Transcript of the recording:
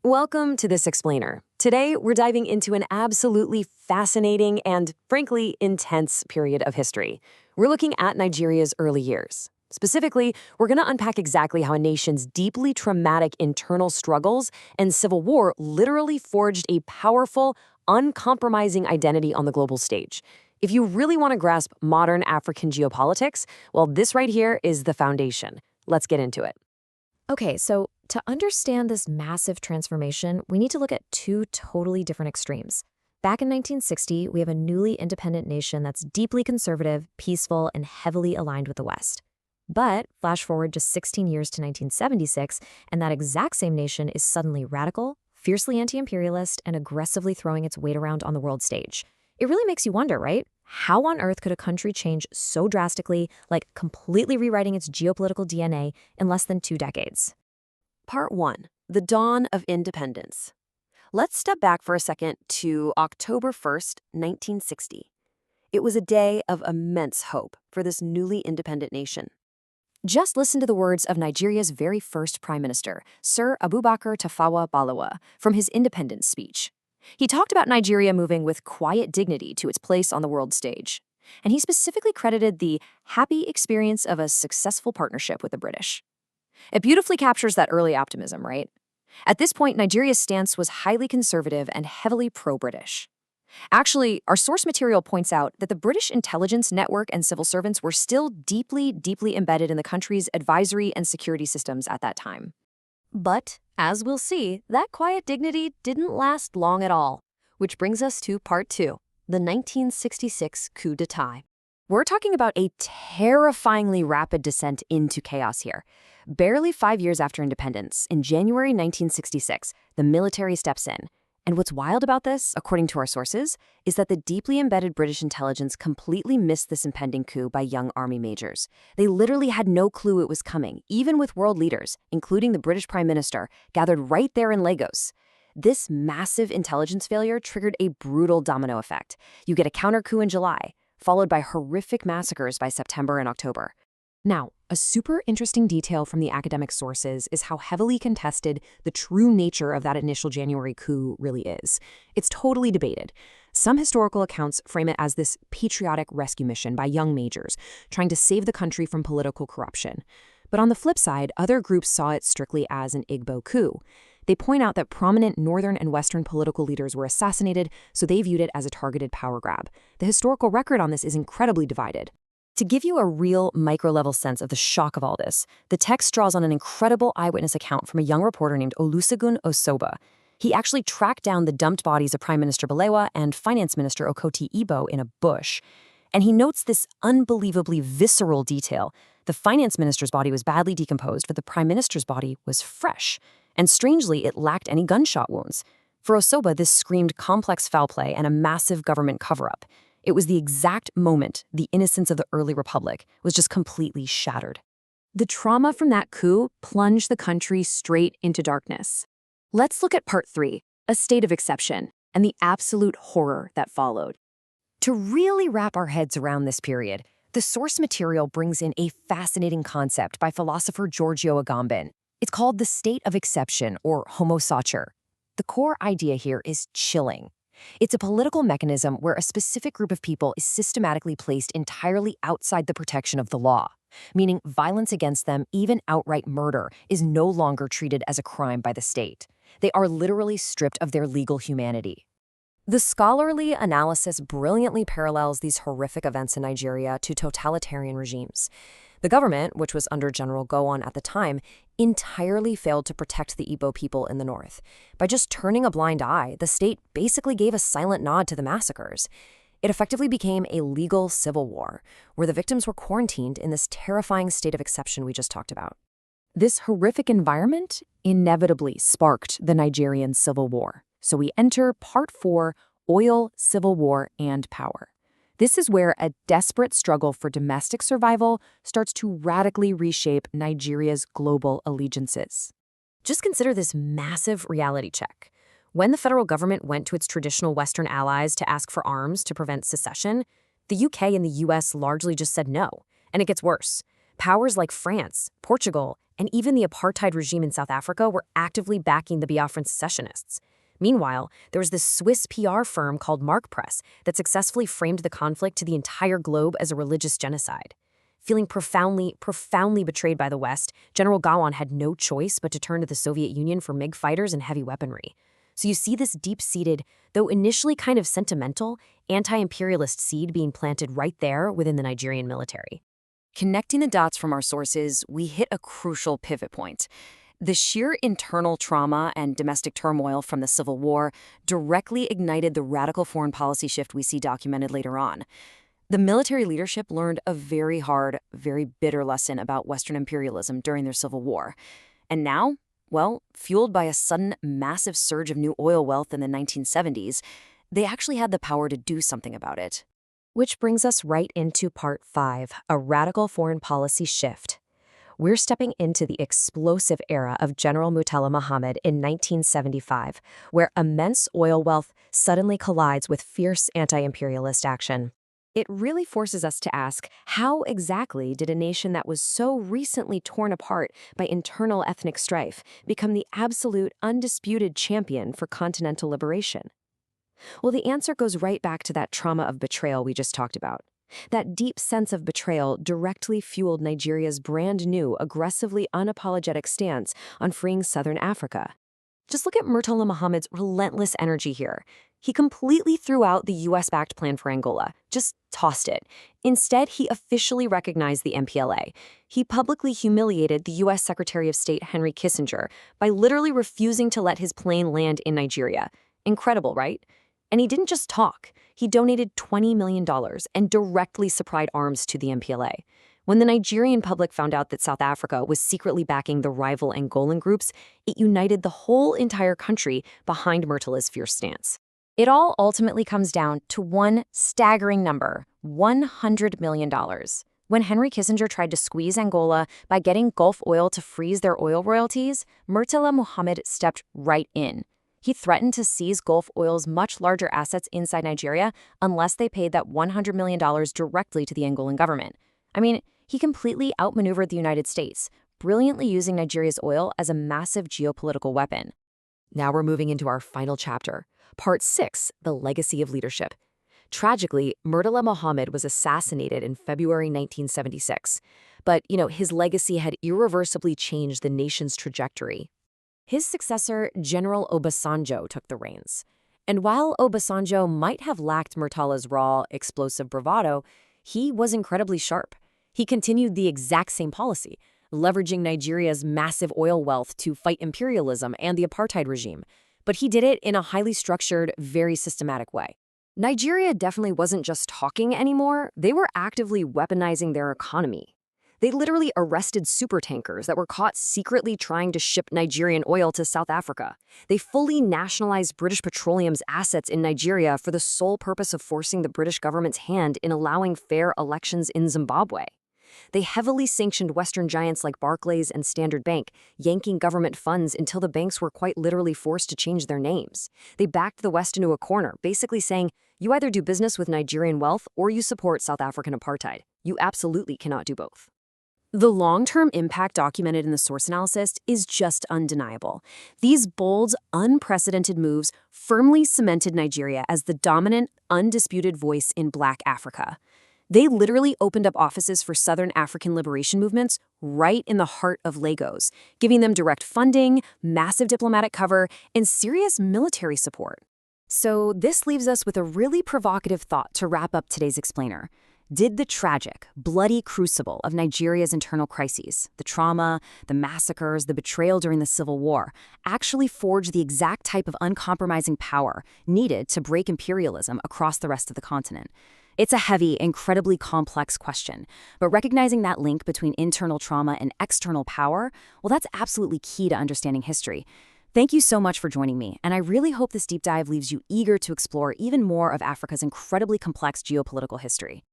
Welcome to This Explainer. Today, we're diving into an absolutely fascinating and, frankly, intense period of history. We're looking at Nigeria's early years. Specifically, we're going to unpack exactly how a nation's deeply traumatic internal struggles and civil war literally forged a powerful, uncompromising identity on the global stage. If you really want to grasp modern African geopolitics, well, this right here is the foundation. Let's get into it. Okay, so to understand this massive transformation, we need to look at two totally different extremes. Back in 1960, we have a newly independent nation that's deeply conservative, peaceful, and heavily aligned with the West. But flash forward just 16 years to 1976, and that exact same nation is suddenly radical, fiercely anti-imperialist, and aggressively throwing its weight around on the world stage. It really makes you wonder, right? How on earth could a country change so drastically, like completely rewriting its geopolitical DNA in less than 2 decades? Part 1. The Dawn of Independence. Let's step back for a second to October 1st, 1960. It was a day of immense hope for this newly independent nation. Just listen to the words of Nigeria's very first prime minister, Sir Abubakar Tafawa Balewa, from his independence speech. He talked about Nigeria moving with quiet dignity to its place on the world stage. And he specifically credited the happy experience of a successful partnership with the British. It beautifully captures that early optimism, right? At this point, Nigeria's stance was highly conservative and heavily pro-British. Actually, our source material points out that the British intelligence network and civil servants were still deeply embedded in the country's advisory and security systems at that time. But, as we'll see, that quiet dignity didn't last long at all. Which brings us to Part 2, the 1966 coup d'etat. We're talking about a terrifyingly rapid descent into chaos here. Barely 5 years after independence, in January 1966, the military steps in. And what's wild about this, according to our sources, is that the deeply embedded British intelligence completely missed this impending coup by young army majors. They literally had no clue it was coming, even with world leaders, including the British Prime Minister, gathered right there in Lagos. This massive intelligence failure triggered a brutal domino effect. You get a counter coup in July, followed by horrific massacres by September and October. Now, a super interesting detail from the academic sources is how heavily contested the true nature of that initial January coup really is. It's totally debated. Some historical accounts frame it as this patriotic rescue mission by young majors, trying to save the country from political corruption. But on the flip side, other groups saw it strictly as an Igbo coup. They point out that prominent northern and western political leaders were assassinated, so they viewed it as a targeted power grab. The historical record on this is incredibly divided. To give you a real micro-level sense of the shock of all this, the text draws on an incredible eyewitness account from a young reporter named Olusegun Osoba. He actually tracked down the dumped bodies of Prime Minister Balewa and Finance Minister Okoti Ibo in a bush. And he notes this unbelievably visceral detail. The Finance Minister's body was badly decomposed, but the Prime Minister's body was fresh. And strangely, it lacked any gunshot wounds. For Osoba, this screamed complex foul play and a massive government cover-up. It was the exact moment the innocence of the early republic was just completely shattered. The trauma from that coup plunged the country straight into darkness. Let's look at Part 3, a state of exception, and the absolute horror that followed. To really wrap our heads around this period, the source material brings in a fascinating concept by philosopher Giorgio Agamben. It's called the state of exception, or homo sacer. The core idea here is chilling. It's a political mechanism where a specific group of people is systematically placed entirely outside the protection of the law, meaning violence against them, even outright murder, is no longer treated as a crime by the state. They are literally stripped of their legal humanity. The scholarly analysis brilliantly parallels these horrific events in Nigeria to totalitarian regimes. The government, which was under General Gowon at the time, entirely failed to protect the Igbo people in the north. By just turning a blind eye, the state basically gave a silent nod to the massacres. It effectively became a legal civil war, where the victims were quarantined in this terrifying state of exception we just talked about. This horrific environment inevitably sparked the Nigerian Civil War. So we enter Part 4, Oil, Civil War, and Power. This is where a desperate struggle for domestic survival starts to radically reshape Nigeria's global allegiances. Just consider this massive reality check. When the federal government went to its traditional Western allies to ask for arms to prevent secession, the UK and the US largely just said no. And it gets worse. Powers like France, Portugal, and even the apartheid regime in South Africa were actively backing the Biafran secessionists. Meanwhile, there was this Swiss PR firm called Mark Press that successfully framed the conflict to the entire globe as a religious genocide. Feeling profoundly betrayed by the West, General Gowon had no choice but to turn to the Soviet Union for MiG fighters and heavy weaponry. So you see this deep-seated, though initially kind of sentimental, anti-imperialist seed being planted right there within the Nigerian military. Connecting the dots from our sources, we hit a crucial pivot point. The sheer internal trauma and domestic turmoil from the Civil War directly ignited the radical foreign policy shift we see documented later on. The military leadership learned a very hard, very bitter lesson about Western imperialism during their Civil War. And now, well, fueled by a sudden massive surge of new oil wealth in the 1970s, they actually had the power to do something about it. Which brings us right into Part 5, a radical foreign policy shift. We're stepping into the explosive era of General Murtala Muhammad in 1975, where immense oil wealth suddenly collides with fierce anti-imperialist action. It really forces us to ask, how exactly did a nation that was so recently torn apart by internal ethnic strife become the absolute, undisputed champion for continental liberation? Well, the answer goes right back to that trauma of betrayal we just talked about. That deep sense of betrayal directly fueled Nigeria's brand new, aggressively unapologetic stance on freeing southern Africa. Just look at Murtala Muhammad's relentless energy here. He completely threw out the US-backed plan for Angola, just tossed it. Instead, he officially recognized the MPLA. He publicly humiliated the US Secretary of State Henry Kissinger by literally refusing to let his plane land in Nigeria. Incredible, right? And he didn't just talk. He donated $20 million and directly supplied arms to the MPLA. When the Nigerian public found out that South Africa was secretly backing the rival Angolan groups, it united the whole entire country behind Murtala's fierce stance. It all ultimately comes down to one staggering number, $100 million. When Henry Kissinger tried to squeeze Angola by getting Gulf Oil to freeze their oil royalties, Murtala Muhammad stepped right in. He threatened to seize Gulf Oil's much larger assets inside Nigeria unless they paid that $100 million directly to the Angolan government. I mean, he completely outmaneuvered the United States, brilliantly using Nigeria's oil as a massive geopolitical weapon. Now we're moving into our final chapter, Part 6, The Legacy of Leadership. Tragically, Murtala Muhammad was assassinated in February 1976. But, his legacy had irreversibly changed the nation's trajectory. His successor, General Obasanjo, took the reins. And while Obasanjo might have lacked Murtala's raw, explosive bravado, he was incredibly sharp. He continued the exact same policy, leveraging Nigeria's massive oil wealth to fight imperialism and the apartheid regime. But he did it in a highly structured, very systematic way. Nigeria definitely wasn't just talking anymore. They were actively weaponizing their economy. They literally arrested supertankers that were caught secretly trying to ship Nigerian oil to South Africa. They fully nationalized British Petroleum's assets in Nigeria for the sole purpose of forcing the British government's hand in allowing fair elections in Zimbabwe. They heavily sanctioned Western giants like Barclays and Standard Bank, yanking government funds until the banks were quite literally forced to change their names. They backed the West into a corner, basically saying, you either do business with Nigerian wealth or you support South African apartheid. You absolutely cannot do both. The long-term impact documented in the source analysis is just undeniable. These bold, unprecedented moves firmly cemented Nigeria as the dominant, undisputed voice in Black Africa. They literally opened up offices for Southern African liberation movements right in the heart of Lagos, giving them direct funding, massive diplomatic cover, and serious military support. So this leaves us with a really provocative thought to wrap up today's explainer. Did the tragic, bloody crucible of Nigeria's internal crises, the trauma, the massacres, the betrayal during the Civil War, actually forge the exact type of uncompromising power needed to break imperialism across the rest of the continent? It's a heavy, incredibly complex question, but recognizing that link between internal trauma and external power, well, that's absolutely key to understanding history. Thank you so much for joining me, and I really hope this deep dive leaves you eager to explore even more of Africa's incredibly complex geopolitical history.